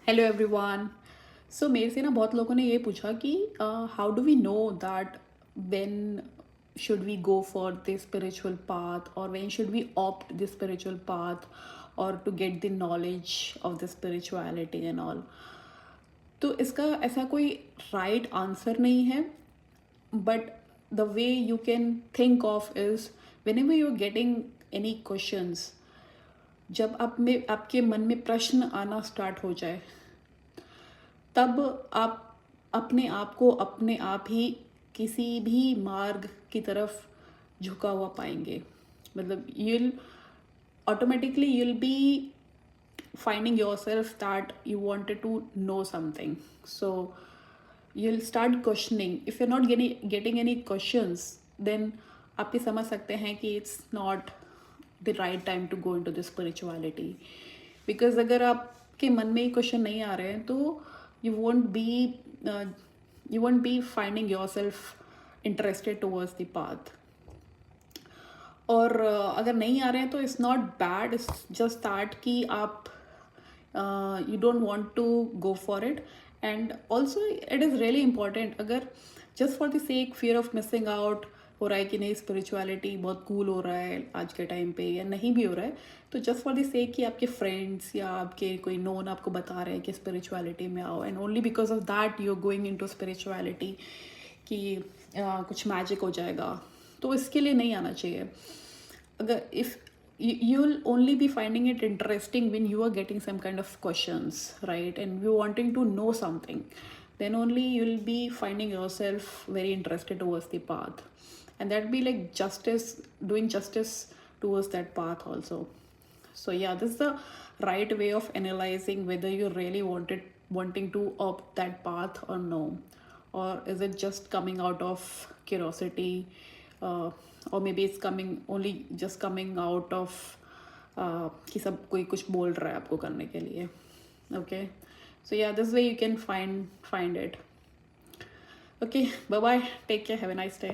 Hello everyone. सो मेरे से ना बहुत लोगों ने ये पूछा कि how do we know that when should we go for the spiritual path और when should we opt the spiritual path और to get the knowledge of the spirituality and all. तो इसका ऐसा कोई राइट आंसर नहीं है, but the way you can think of is whenever you are getting any questions, जब आप में आपके मन में प्रश्न आना स्टार्ट हो जाए, तब आप अपने आप ही किसी भी मार्ग की तरफ झुका हुआ पाएंगे। मतलब you'll automatically you'll be finding yourself that you wanted to know something, so you'll start questioning. If you're not getting any questions, then आप ये समझ सकते हैं कि it's not the right time to go into the spirituality, because अगर आपके मन में ही क्वेश्चन नहीं आ रहे हैं तो you won't be uh, you won't be finding yourself interested towards the path. और अगर नहीं आ रहे हैं तो it's not bad, it's just that कि आप you don't want to go for it. And also it is really important, अगर just for the sake fear of missing out हो रहा है कि नहीं स्पिरिचुअलिटी बहुत कूल हो रहा है आज के टाइम पे, या नहीं भी हो रहा है, तो जस्ट फॉर द सेक कि आपके फ्रेंड्स या आपके कोई नोन आपको बता रहे हैं कि स्पिरिचुअलिटी में आओ, and only because of that you are going in to spirituality कि कुछ मैजिक हो जाएगा, तो इसके लिए नहीं आना चाहिए। अगर if you'll only be finding it interesting when you are getting some kind of questions, right, and you wanting to know something, then only you'll be finding yourself very interested towards the path, and that be like justice, doing justice towards that path also. So yeah, this is the right way of analyzing whether you really wanting to opt that path or no, or is it just coming out of curiosity, or maybe it's coming only just coming out of कि सब कोई कुछ बोल रहा है आपको करने के लिए. Okay, so yeah, this way you can find it. Okay, bye bye, take care, have a nice day.